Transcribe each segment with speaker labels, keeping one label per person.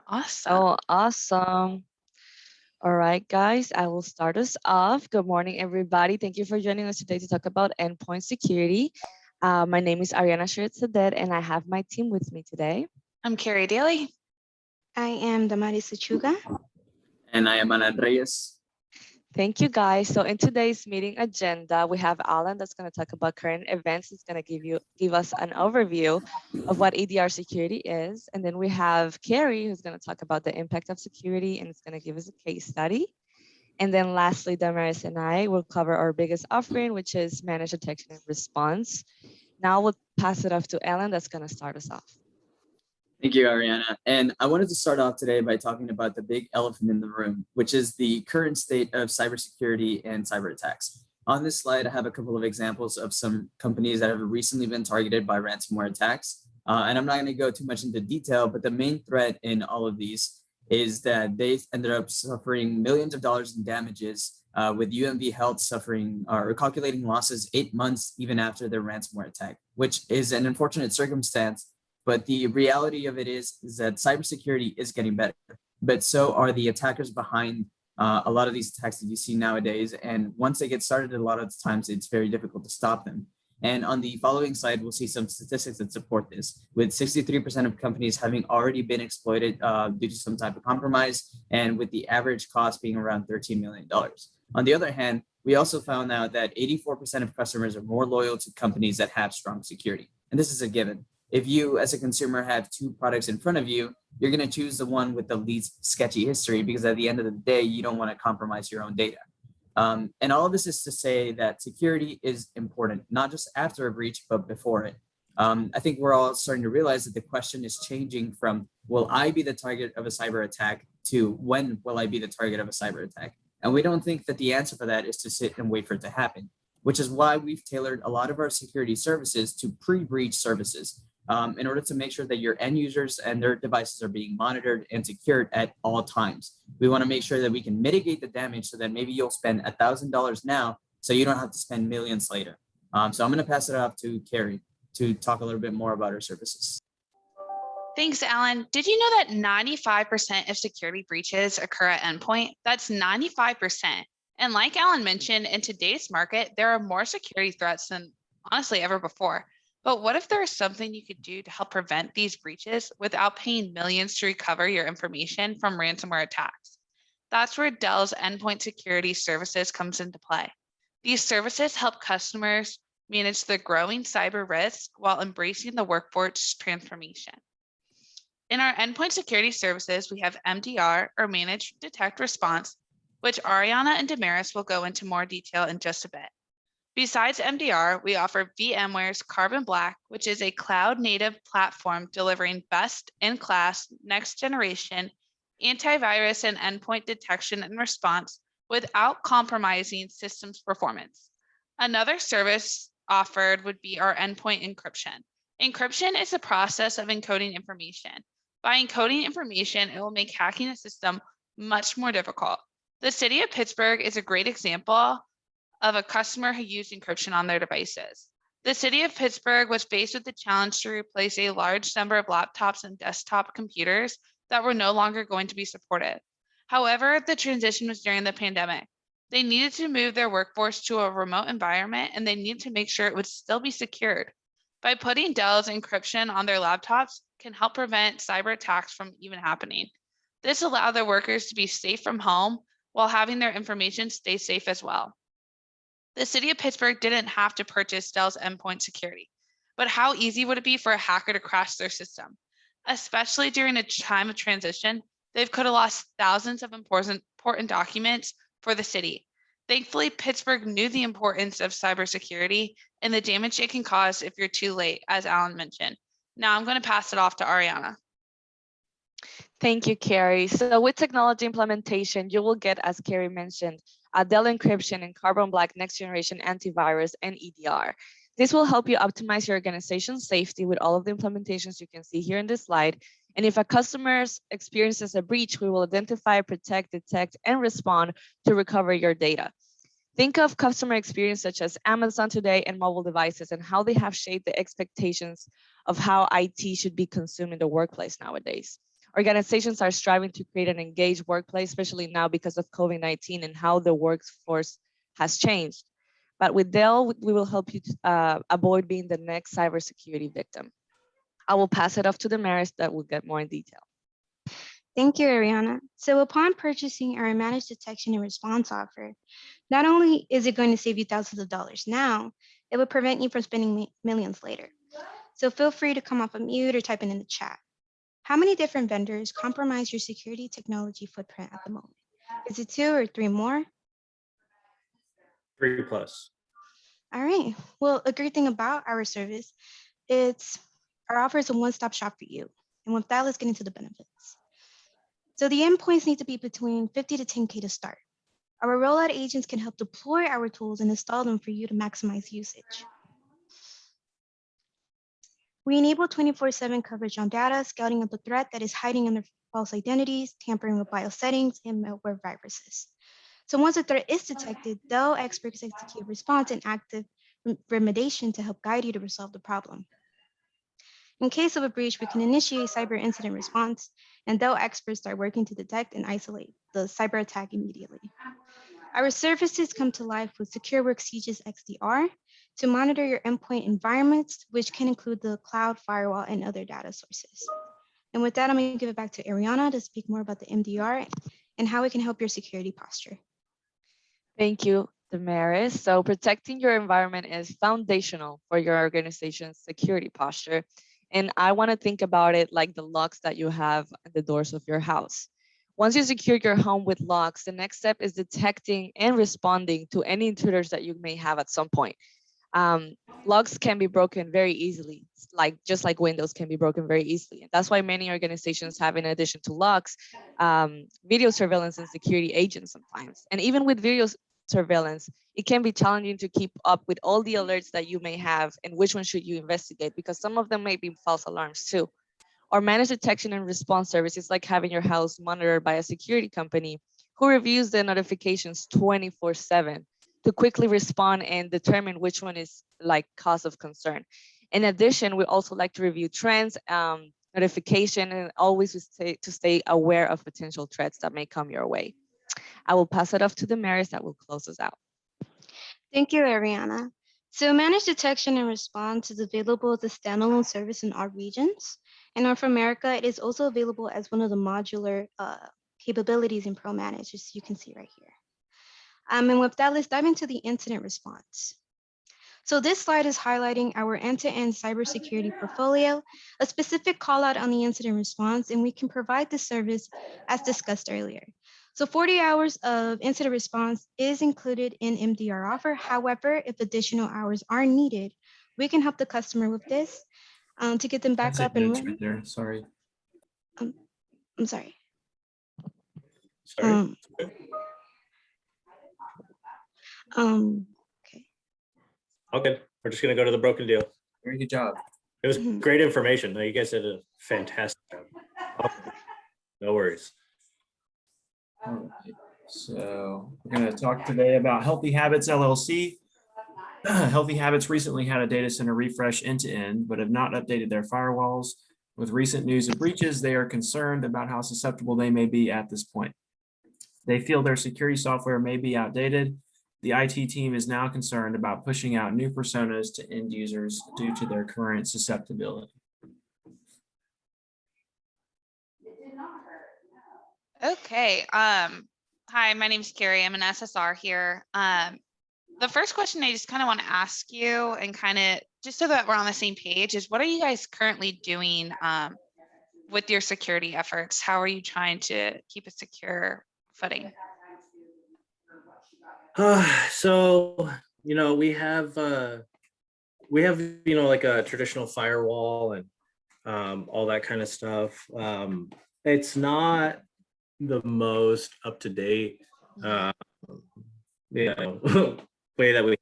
Speaker 1: Awesome.
Speaker 2: Oh, awesome. All right, guys, I will start us off. Good morning, everybody. Thank you for joining us today to talk about endpoint security. My name is Ariana Shirzadeh, and I have my team with me today.
Speaker 1: I'm Carrie Daly.
Speaker 3: I am Damaris Suchuga.
Speaker 4: And I am Alan Reyes.
Speaker 2: Thank you, guys. So in today's meeting agenda, we have Alan that's going to talk about current events. It's going to give us an overview of what EDR security is. And then we have Carrie, who's going to talk about the impact of security, and it's going to give us a case study. And then lastly, Damaris and I will cover our biggest offering, which is managed detection and response. Now we'll pass it off to Ellen that's going to start us off.
Speaker 4: Thank you, Ariana. And I wanted to start off today by talking about the big elephant in the room, which is the current state of cybersecurity and cyber attacks. On this slide, I have a couple of examples of some companies that have recently been targeted by ransomware attacks. And I'm not going to go too much into detail, but the main threat in all of these is that they ended up suffering millions of dollars in damages, with UMV Health suffering or calculating losses 8 months even after their ransomware attack, which is an unfortunate circumstance. But the reality of it is that cybersecurity is getting better, but so are the attackers behind a lot of these attacks that you see nowadays. And once they get started, a lot of times it's very difficult to stop them. And on the following slide, we'll see some statistics that support this, with 63% of companies having already been exploited due to some type of compromise, and with the average cost being around $13 million. On the other hand, we also found out that 84% of customers are more loyal to companies that have strong security. And this is a given. If you, as a consumer, have two products in front of you, you're going to choose the one with the least sketchy history, because at the end of the day, you don't want to compromise your own data. And all of this is to say that security is important, not just after a breach, but before it. I think we're all starting to realize that the question is changing from, will I be the target of a cyber attack, to when will I be the target of a cyber attack? And we don't think that the answer for that is to sit and wait for it to happen, which is why we've tailored a lot of our security services to pre-breach services, in order to make sure that your end users and their devices are being monitored and secured at all times. We want to make sure that we can mitigate the damage so that maybe you'll spend $1,000 now, so you don't have to spend millions later. So I'm going to pass it off to Carrie to talk a little bit more about our services.
Speaker 1: Thanks, Alan. Did you know that 95% of security breaches occur at Endpoint? That's 95%. And like Alan mentioned, in today's market, there are more security threats than honestly ever before. But what if there is something you could do to help prevent these breaches without paying millions to recover your information from ransomware attacks? That's where Dell's Endpoint Security Services comes into play. These services help customers manage the growing cyber risk while embracing the workforce transformation. In our Endpoint Security Services, we have MDR, or Manage, Detect, Response, which Ariana and Damaris will go into more detail in just a bit. Besides MDR, we offer VMware's Carbon Black, which is a cloud-native platform delivering best-in-class, next-generation antivirus and endpoint detection and response without compromising systems performance. Another service offered would be our endpoint encryption. Encryption is the process of encoding information. By encoding information, it will make hacking a system much more difficult. The city of Pittsburgh is a great example of a customer who used encryption on their devices. The city of Pittsburgh was faced with the challenge to replace a large number of laptops and desktop computers that were no longer going to be supported. However, the transition was during the pandemic. They needed to move their workforce to a remote environment, and they needed to make sure it would still be secured. By putting Dell's encryption on their laptops can help prevent cyber attacks from even happening. This allowed their workers to be safe from home while having their information stay safe as well. The city of Pittsburgh didn't have to purchase Dell's endpoint security, but how easy would it be for a hacker to crash their system? Especially during a time of transition, they could have lost thousands of important documents for the city. Thankfully, Pittsburgh knew the importance of cybersecurity and the damage it can cause if you're too late, as Alan mentioned. Now I'm going to pass it off to Ariana.
Speaker 2: Thank you, Carrie. So with technology implementation, you will get, as Carrie mentioned, Dell encryption and Carbon Black next generation antivirus and EDR. This will help you optimize your organization's safety with all of the implementations you can see here in this slide. And if a customer experiences a breach, we will identify, protect, detect, and respond to recover your data. Think of customer experience such as Amazon today and mobile devices and how they have shaped the expectations of how IT should be consumed in the workplace nowadays. Organizations are striving to create an engaged workplace, especially now because of COVID-19 and how the workforce has changed. But with Dell, we will help you to, avoid being the next cybersecurity victim. I will pass it off to the Maris that will get more in detail.
Speaker 3: Thank you, Ariana. So upon purchasing our managed detection and response offer, not only is it going to save you thousands of dollars now, it will prevent you from spending millions later. So feel free to come off a mute or type it in the chat. How many different vendors compromise your security technology footprint at the moment? Is it 2 or 3 more?
Speaker 5: 3+.
Speaker 3: All right. Well, a great thing about our service, it's our offer is a one-stop shop for you. And with that, let's get into the benefits. So the endpoints need to be between 50 to 10K to start. Our rollout agents can help deploy our tools and install them for you to maximize usage. We enable 24/7 coverage on data, scouting of the threat that is hiding under false identities, tampering with BIOS settings, and malware viruses. So once a threat is detected, Dell experts execute response and active remediation to help guide you to resolve the problem. In case of a breach, we can initiate cyber incident response, and Dell experts start working to detect and isolate the cyber attack immediately. Our services come to life with SecureWorks Siege's XDR to monitor your endpoint environments, which can include the cloud, firewall, and other data sources. And with that, I'm going to give it back to Ariana to speak more about the MDR and how it can help your security posture.
Speaker 2: Thank you, Damaris. So protecting your environment is foundational for your organization's security posture. And I want to think about it like the locks that you have at the doors of your house. Once you secure your home with locks, the next step is detecting and responding to any intruders that you may have at some point. Locks can be broken very easily, just like windows can be broken very easily. And that's why many organizations have, in addition to locks, video surveillance and security agents sometimes. And even with video surveillance, it can be challenging to keep up with all the alerts that you may have and which one should you investigate, because some of them may be false alarms too. Or managed detection and response services, like having your house monitored by a security company who reviews the notifications 24/7 to quickly respond and determine which one is like cause of concern. In addition, we also like to review trends, notification, and always to stay aware of potential threats that may come your way. I will pass it off to the Maris that will close us out.
Speaker 3: Thank you, Ariana. So managed detection and response is available as a standalone service in our regions. In North America, it is also available as one of the modular capabilities in ProManage, as you can see right here. And with that, let's dive into the incident response. So this slide is highlighting our end-to-end cybersecurity portfolio, a specific call out on the incident response, and we can provide this service as discussed earlier. So 40 hours of incident response is included in MDR offer. However, if additional hours are needed, we can help the customer with this to get them back up and running.
Speaker 6: Right there. Sorry.
Speaker 3: I'm sorry.
Speaker 5: Sorry.
Speaker 3: Okay.
Speaker 5: Okay, we're just gonna go to the broken deal.
Speaker 6: Very good job.
Speaker 5: It was
Speaker 3: Mhm.
Speaker 5: great information. No, you guys did a fantastic job. No worries.
Speaker 6: All right. So we're going to talk today about Healthy Habits LLC. Healthy Habits recently had a data center refresh end to end, but have not updated their firewalls. With recent news of breaches, they are concerned about how susceptible they may be at this point. They feel their security software may be outdated. The IT team is now concerned about pushing out new personas to end users due to their current susceptibility.
Speaker 1: Okay. Hi, my name is Carrie. I'm an SSR here. The first question I just kind of want to ask you, and kind of just so that we're on the same page, is what are you guys currently doing with your security efforts? How are you trying to keep a secure footing?
Speaker 5: So, we have like a traditional firewall and all that kind of stuff. It's not the most up to date way that we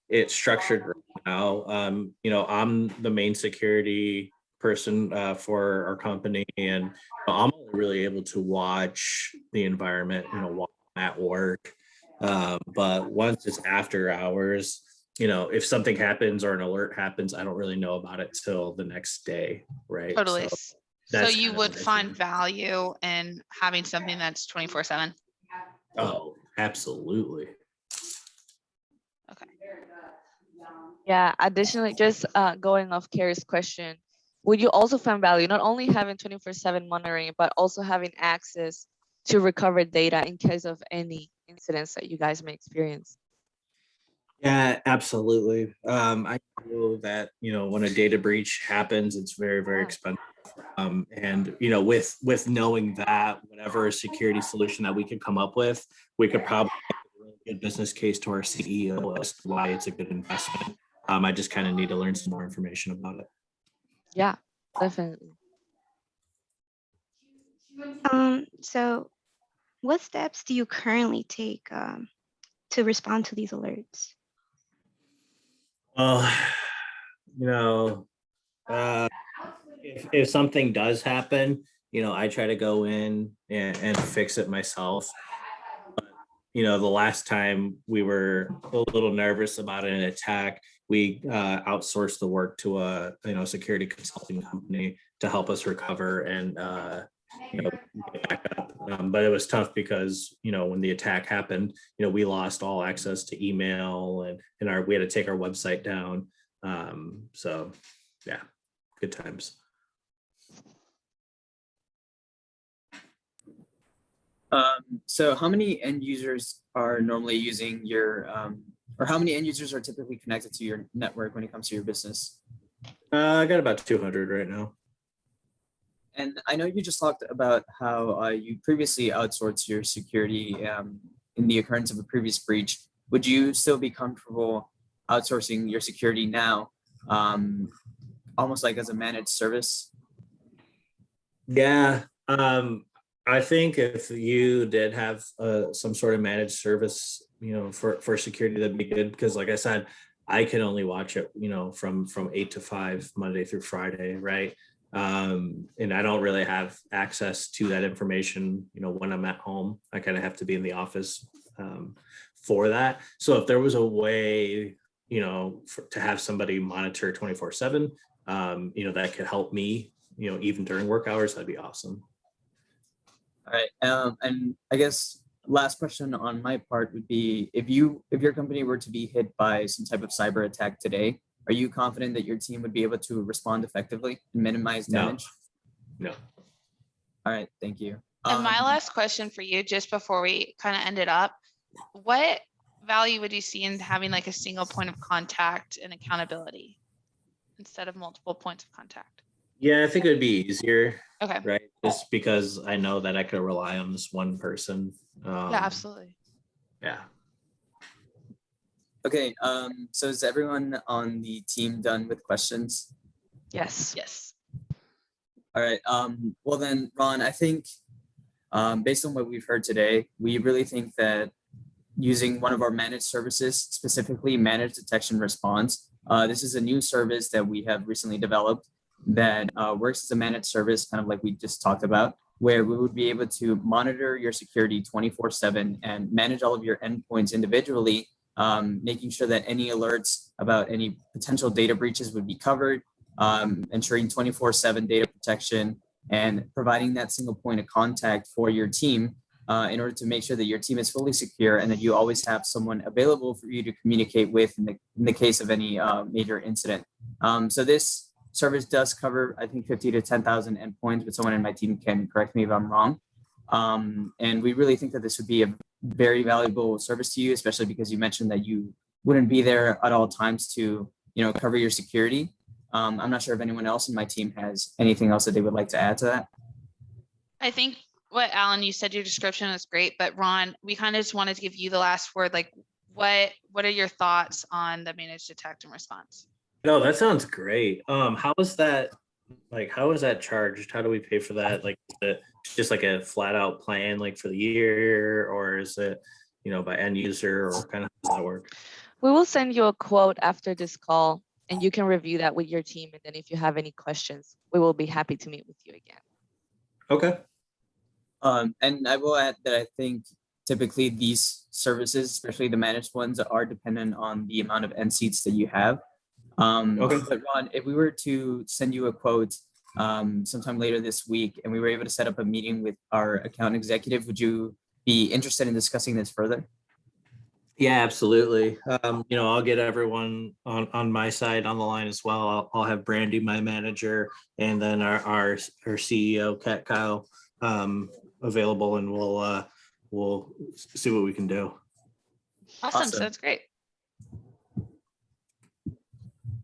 Speaker 5: it's structured right now. I'm the main security person for our company, and I'm only really able to watch the environment, while I'm at work. But once it's after hours, if something happens or an alert happens, I don't really know about it till the next day, right?
Speaker 1: Totally.
Speaker 5: So
Speaker 1: So
Speaker 5: That's
Speaker 1: you
Speaker 5: kind of
Speaker 1: would
Speaker 5: what I
Speaker 1: find
Speaker 5: see.
Speaker 1: value in having something that's 24/7.
Speaker 5: Oh, absolutely.
Speaker 1: Okay.
Speaker 2: Yeah, additionally, just going off Carrie's question, would you also find value not only having 24/7 monitoring, but also having access to recover data in case of any incidents that you guys may experience?
Speaker 5: Yeah, absolutely. I know that, when a data breach happens, it's very, very
Speaker 2: Yeah.
Speaker 5: expensive. And with knowing that, whatever security solution that we could come up with, we could probably make a really good business case to our CEO as to why it's a good investment. I just kind of need to learn some more information about it.
Speaker 2: Yeah, definitely.
Speaker 3: So what steps do you currently take to respond to these alerts?
Speaker 5: Well, you know, uh, if something does happen, I try to go in and fix it myself. The last time we were a little nervous about an attack, we outsourced the work to a security consulting company to help us recover and get back up. But it was tough because when the attack happened, we lost all access to email and we had to take our website down. So yeah, good times.
Speaker 4: So how many end users are normally using your, or how many end users are typically connected to your network when it comes to your business?
Speaker 5: I got about 200 right now.
Speaker 4: And I know you just talked about how you previously outsourced your security in the occurrence of a previous breach. Would you still be comfortable outsourcing your security now, almost like as a managed service?
Speaker 5: Yeah. I think if you did have some sort of managed service, for security, that'd be good. Because like I said, I can only watch it, from 8 to 5, Monday through Friday, right? And I don't really have access to that information, when I'm at home. I kind of have to be in the office for that. So if there was a way, to have somebody monitor 24/7, that could help me, even during work hours, that'd be awesome.
Speaker 4: All right. And I guess last question on my part would be if your company were to be hit by some type of cyber attack today, are you confident that your team would be able to respond effectively and minimize
Speaker 5: No.
Speaker 4: damage?
Speaker 5: No.
Speaker 4: All right, thank you.
Speaker 1: And my last question for you, just before we kind of end it up, what value would you see in having like a single point of contact and accountability instead of multiple points of contact?
Speaker 5: Yeah, I think it would be easier,
Speaker 1: Okay.
Speaker 5: right? Just because I know that I could rely on this one person.
Speaker 1: Yeah, absolutely.
Speaker 5: Yeah.
Speaker 4: Okay, so is everyone on the team done with questions?
Speaker 2: Yes.
Speaker 1: Yes.
Speaker 4: All right, well then, Ron, I think based on what we've heard today, we really think that using one of our managed services, specifically managed detection response, this is a new service that we have recently developed that works as a managed service, kind of like we just talked about, where we would be able to monitor your security 24/7 and manage all of your endpoints individually, making sure that any alerts about any potential data breaches would be covered, ensuring 24/7 data protection, and providing that single point of contact for your team in order to make sure that your team is fully secure and that you always have someone available for you to communicate with in the case of any major incident. So this service does cover, I think, 50 to 10,000 endpoints, but someone in my team can correct me if I'm wrong. And we really think that this would be a very valuable service to you, especially because you mentioned that you wouldn't be there at all times to, cover your security. I'm not sure if anyone else in my team has anything else that they would like to add to that.
Speaker 1: I think what Alan, you said your description was great, but Ron, we kind of just wanted to give you the last word. Like, what are your thoughts on the managed detect and response?
Speaker 5: No, that sounds great. How is that? Like, how is that charged? How do we pay for that? Like, is it just like a flat out plan, like for the year, or is it, by end user, or kind of how does that work?
Speaker 2: We will send you a quote after this call, and you can review that with your team. And then if you have any questions, we will be happy to meet with you again.
Speaker 5: Okay.
Speaker 4: And I will add that I think typically these services, especially the managed ones, are dependent on the amount of end seats that you have.
Speaker 5: Okay.
Speaker 4: But Ron, if we were to send you a quote sometime later this week, and we were able to set up a meeting with our account executive. Would you be interested in discussing this further?
Speaker 5: Yeah, absolutely. I'll get everyone on my side on the line as well. I'll have Brandy, my manager, and then our CEO, Kat Kyle, available, and we'll see what we can do.
Speaker 1: Awesome.
Speaker 4: Awesome.
Speaker 1: Sounds great.